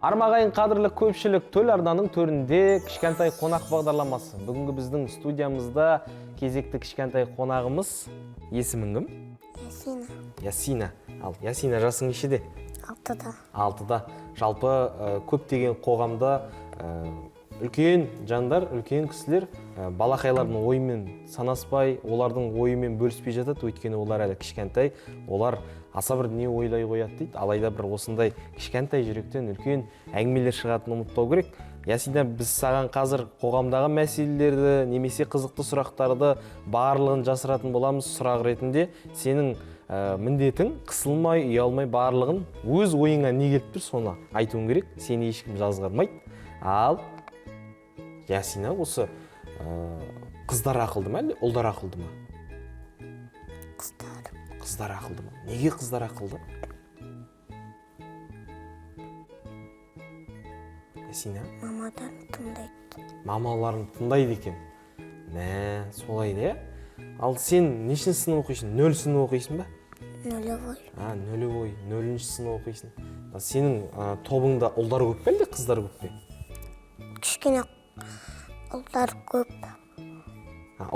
Армағайын қадірлі көпшілік төл арнаның төрінде кішкентай қонақ бағдарламасы. Бүгінгі біздің студиямызда кезекті кішкентай қонағымыз. Есімің кім? Ясина. Ясина. Ал Ясина жасың нешеде? 6-да. 6-да. Жалпы көптеген қоғамда үлкен жандар, үлкен кісілер балақайлардың ойымен санаспай, олардың ойымен бөліспей жатады, өйткені олар әлі кішкентай, олар аса бір не ойлай қояды дейді. Алайда бір осындай кішкентай жүректен үлкен әңгімелер шығатынын ұмытпау керек. Ясина, біз саған қазір қоғамдағы мәселелерді, немесе қызықты сұрақтарды барлығын жасыратын боламыз. Сұрақ ретінде сенің міндетің қысылмай, ұялмай барлығын өз ойыңа не келіп тұр, соны айтуың керек. Сені ешкім жазғырмайды. Ал Ясина, осы қыздар ақылды ма, әлде ұлдар ақылды ма? Қыздар. Қыздар ақылды ма? Неге қыздар ақылды? Ясина? Мамадан тыңдайды. Мамаларын тыңдайды екен. Мә, солай де. Ал сен нешінші сынып оқисың? 0 сынып оқисың ба? 0-ой. 0-ой, 0-ші сынып оқисың. Сенің тобыңда ұлдар көп пе, әлде қыздар көп пе? Кішкене ұлдар көп.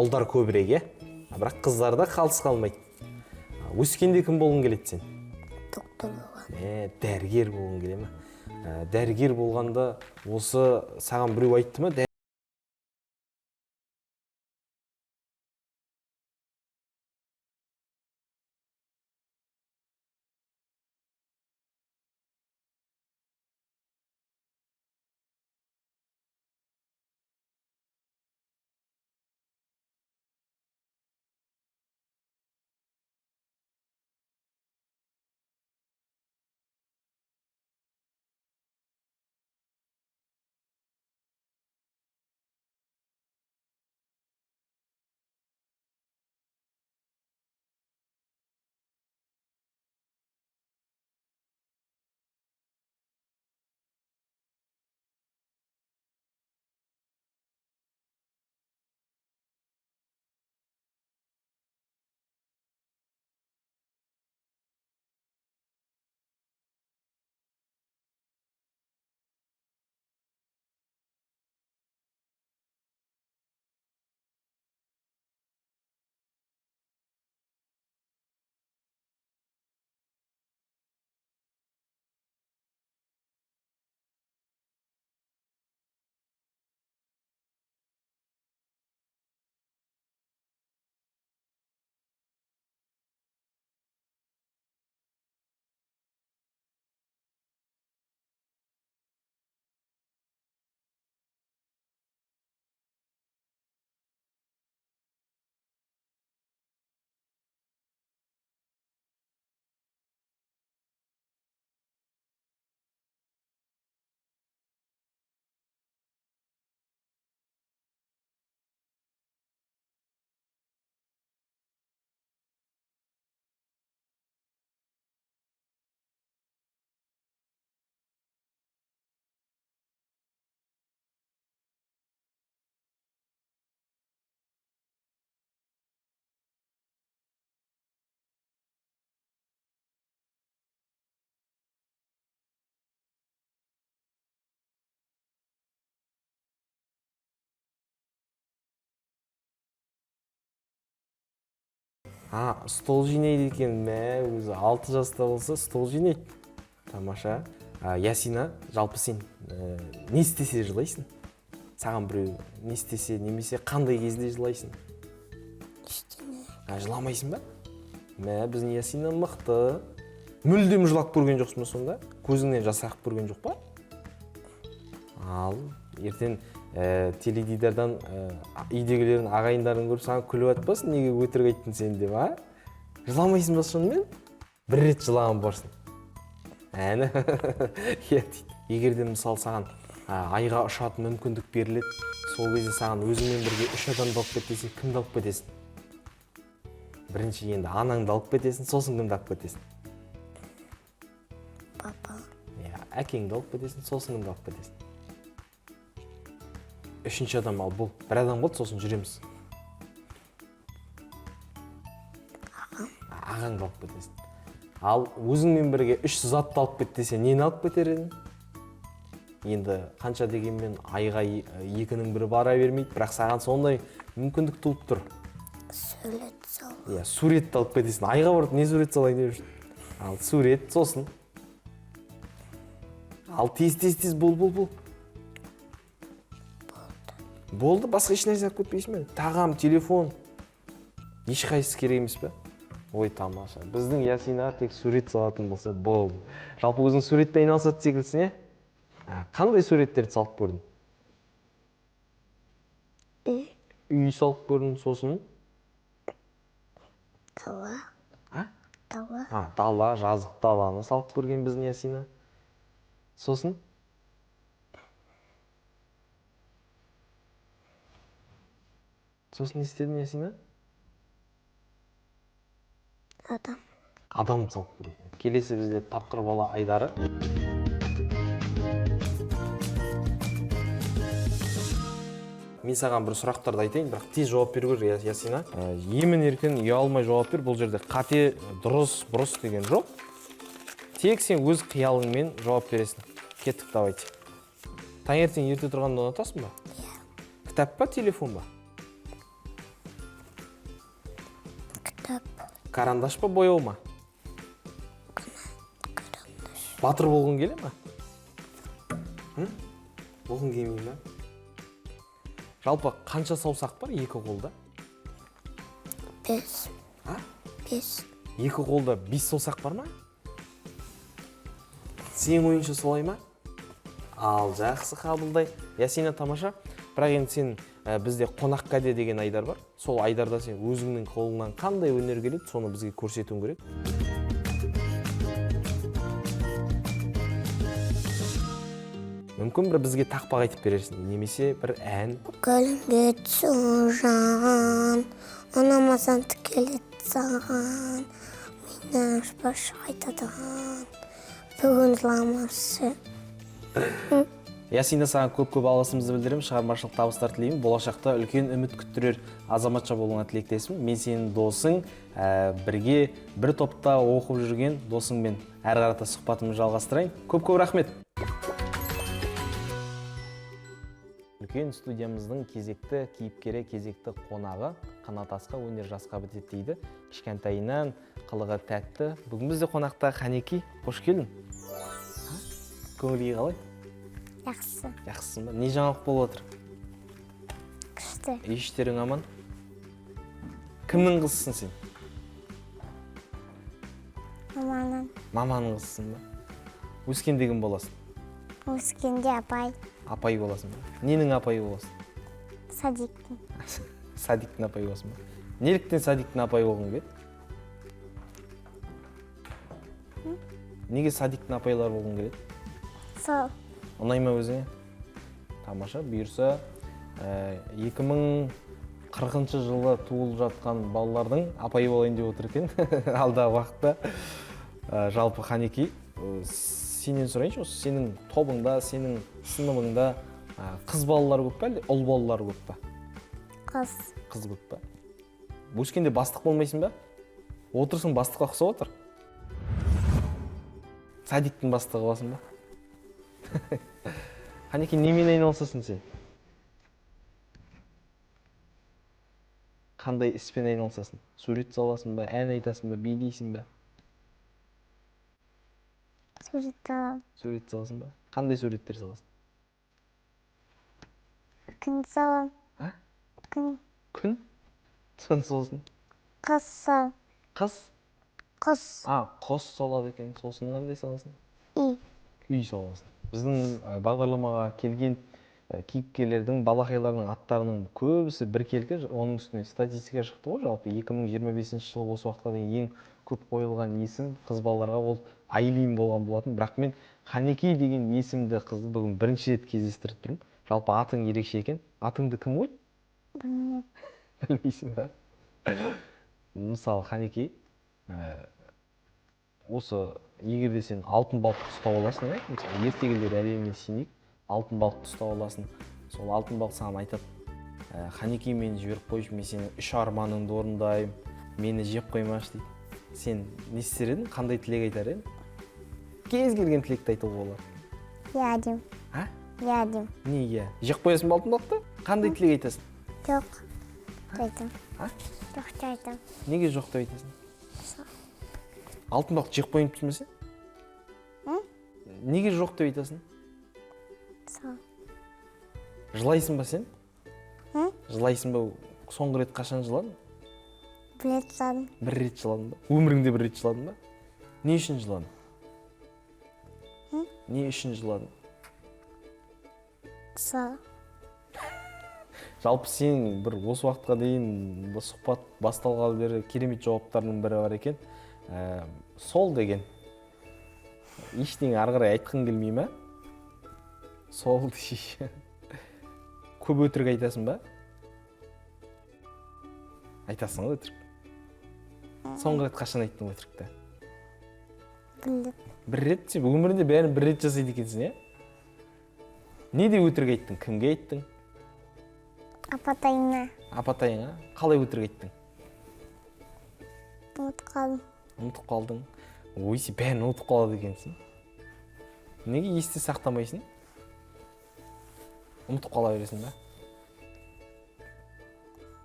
Ұлдар көбірек, е? Бірақ қыздарда қалыс қалмайды. Өскенде кім болғың келеді сен? Доктор болған. Дәрігер болғың келе ме? Дәрігер болғанда осы саған біреу айтты ма? Стол жинайды екен, өзі 6 жаста болса стол жинайды. Тамаша. Ясина, жалпы сен не істесе жылайсың? Саған біреу не істесе, немесе қандай кезде жылайсың? Ештеңе. Жыламайсың ба? Біздің Ясина мықты. Мүлдем жылап көрген жоқсың ба сонда? Көзіңнен жас ағып көрген жоқ па? Ал, ертең теледидардан үйдегілердің ағайындарын көріп саған күліп атпасын, неге өтірік айттың сен деп, Жыламайсың ба сонымен? Бір рет жылаған барсың. Әні. Егер де мысал саған айға ұшатын мүмкіндік беріледі, сол кезде саған өзіңмен бірге 3 адамды алып кет десе, кімді алып кетесің? Бірінші енді анаңды алып кетесің, сосын кімді алып кетесің? Папа. Әкеңді алып кетесің, сосын кімді алып кетесің? 3-ші адам ал, бұл бір адам болды, сосын жүреміз. Ағаңды алып кетесің. Ал өзіңмен бірге 3 затты алып кет десе, нені алып кетер едің? енді қанша дегенмен айға екінің бірі бара бермейді, бірақ саған сондай мүмкіндік туып тұр. сурет салу. Иә, суретті алып кетесің. Айға барып не сурет салайын деп жүрсің? Ал сурет, сосын. Ал тез бол. Болды, басқа еш нәрсе алып кетпейсің бе? Тағам, телефон. Ешқайсысы керек емес пе? Ой, тамаша. Біздің Ясина тек сурет салатын болса, болды. Жалпы өзің суретпен айналысатын секілдісің, е? Қандай суреттерді салып көрдің? Үй салып көрдің, сосын? Дала. Дала. Дала, жазық даланы салып көрген біздің Ясина. Сосын? Сосын не істедің, Ясина? Адам. Адам салып көрген. Келесі бізде тапқыр бала Айдары. Мен саған бір сұрақтарды айтайын, бірақ тез жауап беру керек, Ясина. Емін еркін ұялмай жауап бер. Бұл жерде қате, дұрыс, бұрыс деген жоқ. Тек сен өз қиялыңмен жауап бересің. Кеттік, давайте. Таңертең ерте тұрғанда ұнатасың ба? Кітап па, телефон ба? Кітап. Карандаш па, бояу ма? Карандаш. Батыр болғың келе ма? Болғың келмей ма? Жалпы қанша саусақ бар екі қолда? 5. 5. Екі қолда 5 саусақ бар ма? Сен ойынша солай ма? Ал, жақсы қабылдай. Ясина, тамаша. Бірақ енді сен бізде қонақкәде деген Айдар бар. Сол Айдарда сен өзіңнің қолыңнан қандай өнер келеді, соны бізге көрсетуің керек. Мүмкін бір бізге тақпақ айтып берерсің, немесе бір ән. Гүліңе түсірған, ұнамасаң тікелет саған, мені ашпашы қайтадан, бүгін жыламашы. Ясина, саған көп-көп алғысымызды білдіремін, шығармашылық табыстар тілеймін. Болашақта үлкен үміт күттірер азаматша болуыңа тілектесім. Мен сенің досың, бірге бір топта оқып жүрген досыңмен әрі қарата сұхбатымды жалғастырайын. Көп-көп рахмет. Үлкен студиямыздың кезекті кейіпкері, кезекті қонағы Қанат Асқа өнер жасқа бітеді дейді. Кішкентайынан қылығы тәтті. Бүгін бізде қонақта Қанеки. Қош келдің. Көңілі қалай? Жақсы. Жақсысың ба? Не жаңалық болып отыр? Күшті. Ештерің аман? Кімнің қызысың сен? Маманың. Маманың қызысың ба? Өскенде кім боласың? Өскенде апай. Апай боласың ба? Ненің апайы боласың? Садиктің. Садиктің апайы боласың ба? Неліктен Садиктің апайы болғың келеді? Неге Садиктің апайлары болғың келеді? Сол. Ұнай ма өзіңе? Тамаша. Бұйырса 2040 жылы туылып жатқан балалардың апайы болайын деп отыр екен. Алдағы уақытта. Жалпы Қанеки, сенен сұрайыншы, осы сенің тобыңда, сенің сыныбыңда қыз балалар көп пе, әлде ұл балалар көп пе? Қыз. Қыз көп пе? Өскенде бастық болмайсың ба? Отырсың, бастыққа ұқсап отыр. Садиктің бастығы боласың ба? Қанеки, немен айналысасың сен? Қандай іспен айналысасың? Сурет саласың ба, ән айтасың ба, билейсің ба? Сурет салам. Сурет саласың ба? Қандай суреттер саласың? Күн салам. Күн. Күн? Соны сосын? Қыз сал. Қыз? Құс. Құс салады екен. Сосын қандай саласың? Үй. Үй саласың. Біздің бағдарламаға келген кейіпкерлердің, балақайлардың аттарының көбісі біркелкі. Оның үстіне статистика шықты ғой, жалпы 2025 жылы осы уақытқа дейін ең көп қойылған есім қыз балаларға ол Айлин болған болатын. Бірақ мен Қанеки деген есімді қызды бүгін бірінші рет кездестіріп тұрмын. Жалпы атың ерекше екен. Атыңды кім қойды? Білмеймін. Білмейсің ба? Мысалы, Қанеки, осы егер де сен алтын балықты ұстап аласың, мысалы ертегілер әлеміне сенейік, алтын балықты ұстап аласың, сол алтын балық саған айтады: Қанеки, мені жіберіп қойшы, мен сенің 3 арманыңды орындаймын, мені жеп қоймашы дейді. Сен не істер едің? Қандай тілек айтар едің? Кез келген тілекті айтуға болады. Ядим. иә деймін. Неге? Жек қоясың ба алтын балықты? Қандай тілек айтасың? Жоқ айтам. А? Жоқ деп айтам. Неге жоқ деп айтасың? Алтын балықты жек қойып тұрмасың? Неге жоқ деп айтасың? Сол. Жылайсың ба сен? Жылайсың ба? Соңғы рет қашан жыладың? Бір рет жыладым. Бір рет жыладың ба? Өміріңде бір рет жыладың ба? Не үшін жыладың? Не үшін жыладың? Сол. Жалпы сен бір осы уақытқа дейін сұхбат басталғалы бері керемет жауаптарының бірі бар екен. Сол деген. Ештеңе ары қарай айтқың келмей ме? Сол дей. Көп өтірік айтасың ба? Айтасың ғой өтірік. Соңғы рет қашан айттың өтірікті? Бір рет сен өмірінде бәрін бір рет жасайды екенсің, иә? Неде өтірік айттың? Кімге айттың? Апатайына. Апатайыңа? Қалай өтірік айттың? Ұмытып қалдым. Ұмытып қалдың. Ой, сен бәрін ұмытып қалады екенсің. Неге есте сақтамайсың? Ұмытып қала бересің ба?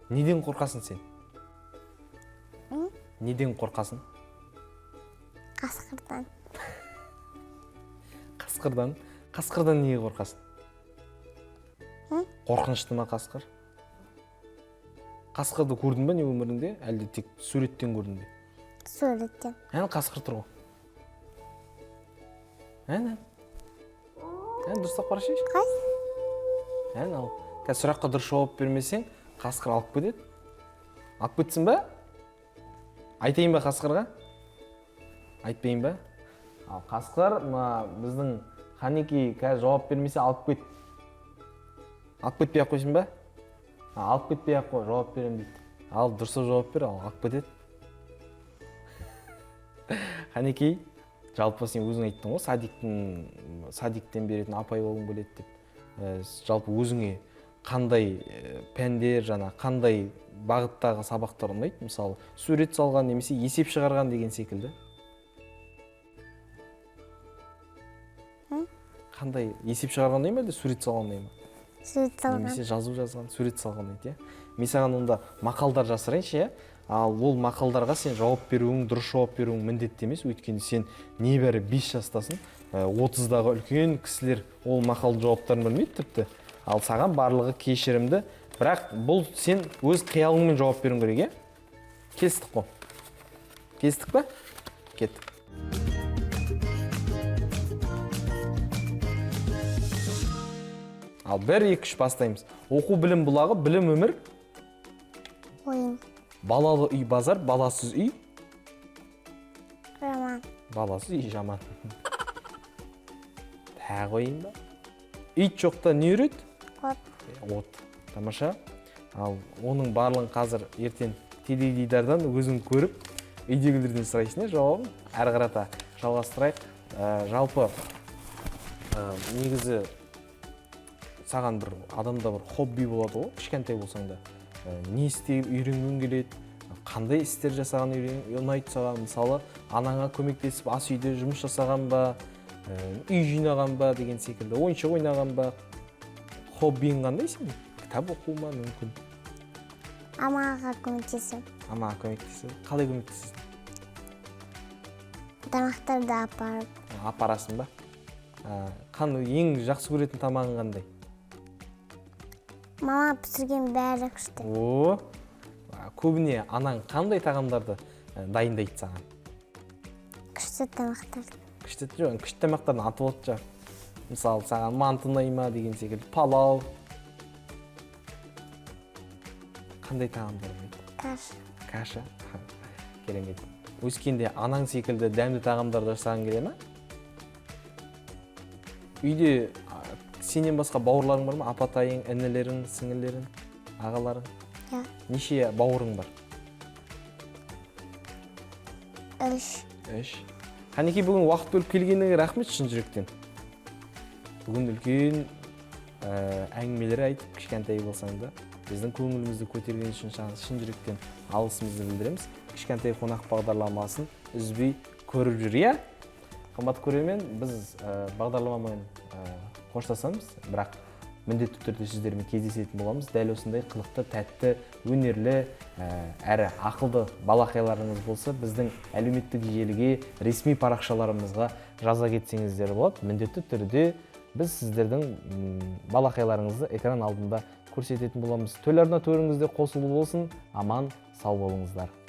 Неден қорқасың сен? Неден қорқасың? Қасқырдан. Қасқырдан? Қасқырдан неге қорқасың? Қорқынышты ма қасқыр? Қасқырды көрдің ба не өміріңде? Әлде тек суреттен көрдің бе? Суреттен. Әне қасқыр тұр ғой. Әне дұрыстап қарашы. Қайсы? Әне ал. Қазір сұраққа дұрыс жауап бермесең, қасқыр алып кетеді. Алып кетсін ба? Айтайын ба қасқырға? Айтпайын ба? Ал қасқыр, біздің Қанеки қазір жауап бермесе алып кет. Алып кетпей ақ қойсын ба? Алып кетпей ақ қой, жауап берем дейді. Ал дұрыстап жауап бер, ал алып кетеді. Қанеки, жалпы сен өзің айттың ғой, садиктен беретін апай болғың келеді деп. Жалпы өзіңе қандай пәндер, қандай бағыттағы сабақтар ұнайды? Мысалы, сурет салған немесе есеп шығарған деген секілді. Қандай есеп шығарған ұнайды ма, әлде сурет салған ұнайды ма? Сурет салған. Немесе жазу жазған, сурет салған ұнайды, иә? Мен саған онда мақалдар жасырайыншы, иә? Ал ол мақалдарға сен жауап беруің, дұрыс жауап беруің міндетті емес, өйткені сен небәрі 5 жастасың, 30-дағы үлкен кісілер ол мақалды жауаптарын білмейді тіпті. Ал саған барлығы кешірімді, бірақ бұл сен өз қиялыңмен жауап беруің керек, иә? Келістік қой. Келістік па? Кеттік. Ал 1-2-3 бастаймыз. Оқу білім бұлағы, білім өмір. Ойын. Балалы үй базар, баласыз үй. Жаман. Баласыз үй жаман. Тағы ойын ба? Ит жоқта не үрет? От. От. Тамаша. Ал оның барлығын қазір ертең теледидардан өзің көріп, үйдегілерден сұрайсың, жауабын әрі қарата жалғастырайық. Жалпы негізі саған бір адамда бір хобби болады ғой, кішкентай болсаң да. Не істеп үйренгің келеді, қандай істер жасаған ұнайды саған, мысалы, анаңа көмектесіп ас үйде жұмыс жасаған ба, үй жинаған ба деген секілді, ойыншық ойнаған ба, хоббиің қандай сенің? Кітап оқу ма мүмкін? Амаға көмектесем. Амаға көмектесіп, қалай көмектесесің? Тамақтарды апарып. Апарасың ба? Ең жақсы көретін тамағың қандай? Мама пісірген бәрі күшті. О, көбіне анаң қандай тағамдарды дайындайды саған? Күшті тамақтарды. Күшті тамақтарын атып отыр. Мысалы, саған манты ұнайды ма деген секілді, палау. Қандай тағамдар ұнайды? Каша. Каша. Керемет. Өскенде анаң секілді дәмді тағамдар жасаған келе ме? Үйде сенен басқа бауырларың бар ма? Апатайың, інілерің, сіңілерің, ағаларың? Иә. Неше бауырың бар? 3. Қанеки, бүгін уақыт бөліп келгеніңе рахмет шын жүректен. Бүгін үлкен әңгімелер айтып, кішкентай болсаң да, біздің көңілімізді көтерген үшін шын жүректен алғысымызды білдіреміз. Кішкентай қонақ бағдарламасын үзбей көріп жүр, иә? Қымбатты көрермен, біз бағдарламамен қоштасамыз, бірақ міндетті түрде сіздермен кездесетін боламыз. Дәл осындай қылықты, тәтті, өнерлі, әрі ақылды балақайларыңыз болса, біздің әлеуметтік желіге, ресми парақшаларымызға жаза кетсеңіздер болады. Міндетті түрде біз сіздердің балақайларыңызды экран алдында көрсететін боламыз. Төл арна төріңізде қосылу болсын, аман, сау болыңыздар.